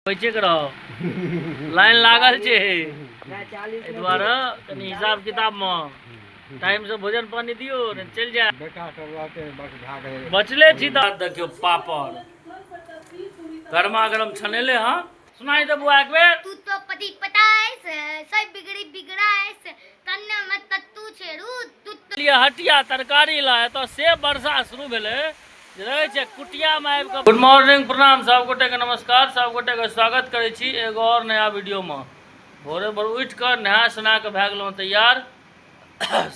बचे के रहो लाइन लागल छे एहि दुआरे कनी हिसाब किताब में टाइम से भोजन पानी दियो ने चल जा बेटा सब रहते बस भाग रहे बचले छी त देखियो पापड़ गरमा गरम छनेले हां सुनाई दे बुआ एक बेर तू तो पति पताइस सब बिगड़ाइस तन्ने मत तत्तू छेरू तू लिए हटिया तरकारी लाए तो से वर्षा शुरू भेले रहे छे कुटिया में आबि के गुड मॉर्निंग प्रणाम सब गोटे के नमस्कार सब गोटे के स्वागत करे छी एगो और नया वीडियो में भोरे भोर उठ कर नहा सुना के भए गेलहुँ तैयार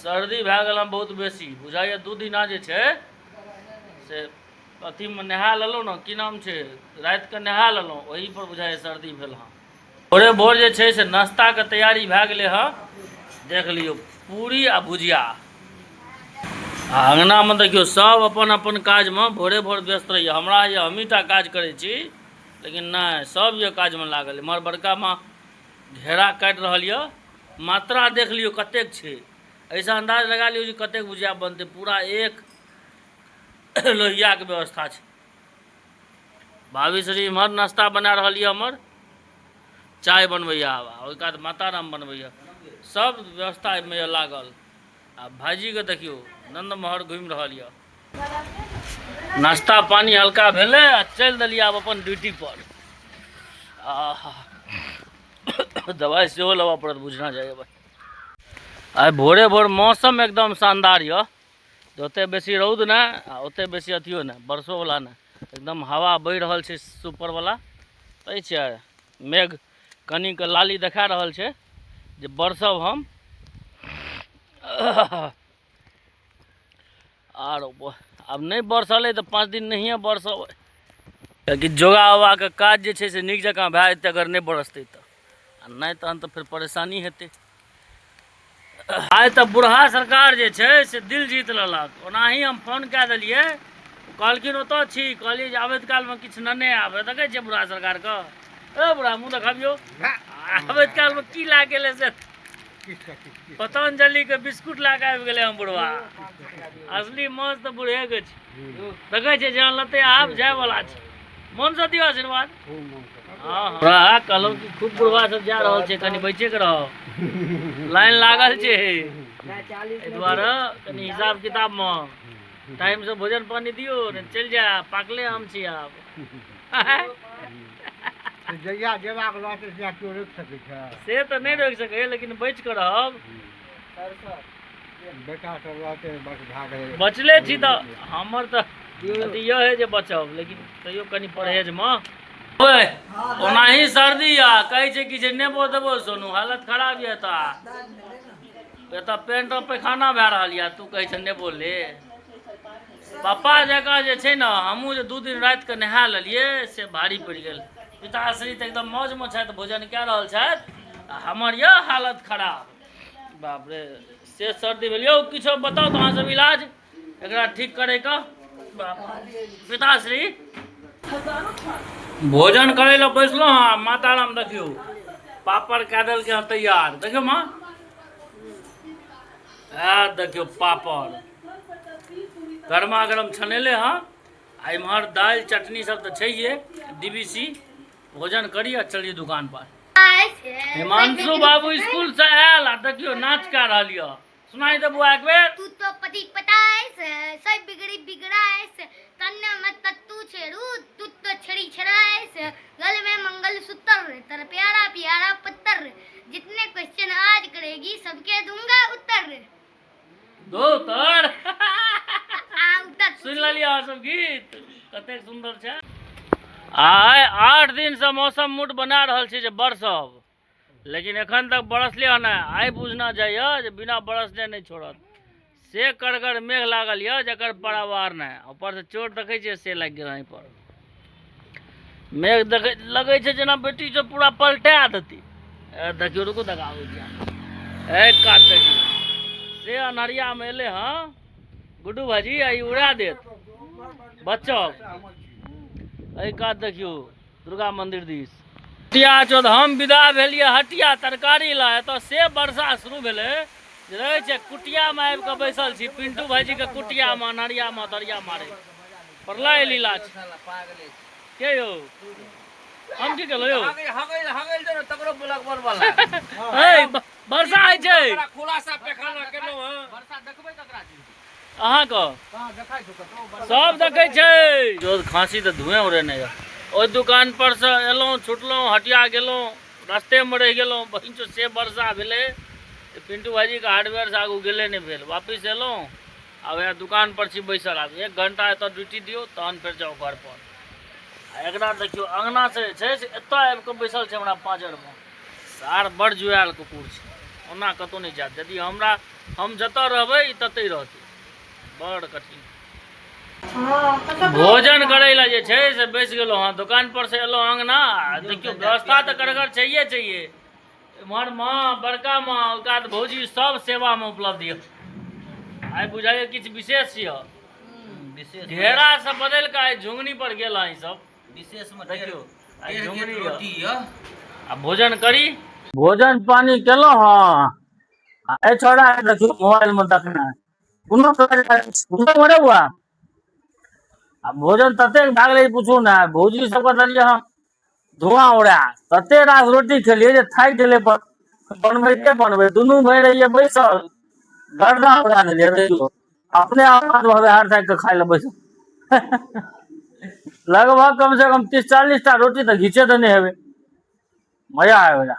सर्दी भए गेल बहुत बेसी बुझाइए 2 दिना जे छे से अथी में नहा लेलहुँ न की नाम छे रात के नहा लेलहुँ वही पर बुझाइए सर्दी भेल हाँ भोरे भोर जे छे से नाश्ता के तैयारी भए गेले हाँ देख लियो पूरी आ भुजिया अंगना में देखियो सब अपन अपन काज में भोरे भोर व्यस्त रहिए हमरा ये हमीटा काज करे छी लेकिन नहीं सब ये काज में लागल मर बड़का माँ घेरा काट रहा है मात्रा देख लियो कतेक छे ऐसा अंदाज लगा लियो जे कतेक भुजिया बनते पूरा एक लोहिया के व्यवस्था छे भाभी श्री इमहर नाश्ता बना रहा है हमर चाय बनबैया ओहि कात माता राम बनबैया सब व्यवस्था में लागल आ भाजी के देखियो नंद महर घूम रहा है नाश्ता पानी हल्का भेले आ चल दिलिए अब अपन ड्यूटी पर दवाई से लवा पड़त बुझना चाहिए भाई आई भोरे भोर मौसम एकदम शानदार है ओते बेसी रौद ना ओते बेसी अथियो ना बरसो वाला ना एकदम हवा बह रहा है सुपर वाला तै छै मेघ कनी के लाली देखा रहा है जे बरसब हम आर अब नहीं बरसल तो 5 दिन नहीं बरसब क्योंकि जोगा हवा के काज जे छे से नीक जकाँ भए जेतै अगर नहीं बरसतै तो नहीं तहन तो फिर परेशानी हेतै आइ तो बुढ़ा सरकार जे छे से दिल जीत लेलक ओनाही हम फोन कए देलिए कहलखिन ओतऽ छी कहलिए जे आबैत काल में किछु नन्हे आबे देखै छियै बुढ़ा सरकार के ए बुढ़ा मुँह देखाबियो आबैत काल में की लाग गेलै से पतंजलि के बिस्कुट ला के आबि गेलै हम बुढ़वा असली मौज तो बुढ़े के छै देखै छै जहाँ लते आब जाय वाला छै मन से दियो आशीर्वाद हाँ कहलहुँ कि खूब बुढ़वा सब जा रहल छै कनी बचे के रहो लाइन लागल छै एहि दुआरे कनी हिसाब किताब में टाइम से भोजन पानी दियो ने चल जा पाकले आम छी आब जहिया जेबाक रहतै से केओ रोकि सकै छै से तो नहीं रोक सके लेकिन बच कर रहब बेटा सब रहते बस भाग रहे बचले छी तो हमर तो यह है जे बचब लेकिन तैयो कनी परहेज में ओनाही सर्दी या कहे छै कि नेबो देबो सोनू हालत खराब ये एतऽ पेट पैखाना भए रहल या तू कहे छै नेबो ले पापा जगह जे छै ने हमहूँ जे 2 दिन रात के नहा लेलिए से भारी पड़ गेल पिताश्री तो एकदम मौज में छथि भोजन कए रहल छथि हमर यह हालत खराब बाप रे से सर्दी भेल यौ किछो बताउ तो अहाँ सब इलाज एकरा ठीक करे का पिताश्री भोजन करे ला बैसलो हाँ माता राम देखियो पापड़ कए देलकै हँ तैयार देखियो माँ देखियो पापड़ गरमा गरम छनेले हाँ आ इम्हर दाल चटनी सब तो छैहे DBC भोजन करी आ चलिए दुकान पर हिमांशु बाबू स्कूल से आयल आ देखियो नाच का रहल य सुनाई दे बुआ एक बेर तू तो पति पताइस सब बिगड़ाइस तन्ने मत तत्तू छेरू तू तो छड़ी छड़ाइस गल में मंगल सूत्र तर प्यारा प्यारा पत्थर जितने क्वेश्चन आज करेगी सबके दूंगा उत्तर दो तर उत्तर सुन लिया सब गीत कते सुंदर छै आइ 8 दिन से मौसम मूड बना रहल छै जे बरसब लेकिन एखन तक बरसले ना आइ बुझना चाहिए जे बिना बरसने नहीं छोड़त से करगर मेघ लागल है जकर परावार नहीं ऊपर से चोट देखे छै से लग गेल यहीं पर मेघ देखे लगे छै जेना बेटी से पूरा पलटा देती देखियो रुको देखाबो छै एक काट देखियो से अनहरिया में एले हाँ गुड्डू भाजी आई उड़ा देत बच्चों एहि कात देखियो दुर्गा मंदिर दिस हटिया चौथ हम विदा भेलिए हटिया तरकारी लाए तो से वर्षा शुरू भेले रहे छै कुटिया में आबि के बैसल छी पिंटू भाजी के कुटिया में नरिया में दरिया मारे प्रलय लीला छै के यौ हम की केलो यौ हगैल जो तकरो ब्लॉक बनवाला ए वर्षा आइ छै खुलासा पेखाना केलो हां वर्षा देखबै ककरा छी अहाँ को कहाँ देखाइ छौ कतौ सब देखै छै जो खांसी तऽ धुएं उड़ेने य ओइ दुकान पर से एलौं छुटलौं हटिया गेलौं रास्ते में रहि गेलौं बहिन चो से वर्षा भेलै पिंटू भाईजी के हार्डवेयर से आगू गेले नहीं भेल वापिस एलौं आ वएह दुकान पर छी बैसल आब 1 घंटा एतऽ ड्यूटी दियौ तहन फेर जाउ घर पर आ एकरा देखियौ अंगना से छै से एतऽ आबि कऽ बैसल छै हमरा पाँजर में सार बड़ जुआल कुकुर छै ओना कतौ नहीं जात यदि हमरा हम जतऽ रहबै ई ततै रहतै बड़ कठिन भोजन करे ला जे छै से बैस गेलो हाँ दुकान पर से एलो अंगना देखियो व्यवस्था तो करगर चाहिए इम्हर माँ बड़का माँ ओकरा भौजी सब सेवा में उपलब्ध है आई बुझाइए किछु विशेष य विशेष घेरा से बदल के आई झुंगनी पर गेल ई सब विशेष में देखियो आई झुंगनी रोटी य आ भोजन करी भोजन पानी केलो हाँ ए छोड़ा देखियो मोबाइल में देखना कोनो मरे हुआ आ भोजन तते भाग ले पूछू ना भौजी सबके देलिए हम धुआं उड़ा तते रास रोटी खेलिए जे थाकि गेले पर बनबै दुनू भाई रहिए बैसल गर्दा उड़ा देलिए देखियो अपने आप हार थाकि के खाइ ले बैसल लगभग कम से कम 30-40 टा रोटी तो घीचे देने हेबे मजा आवे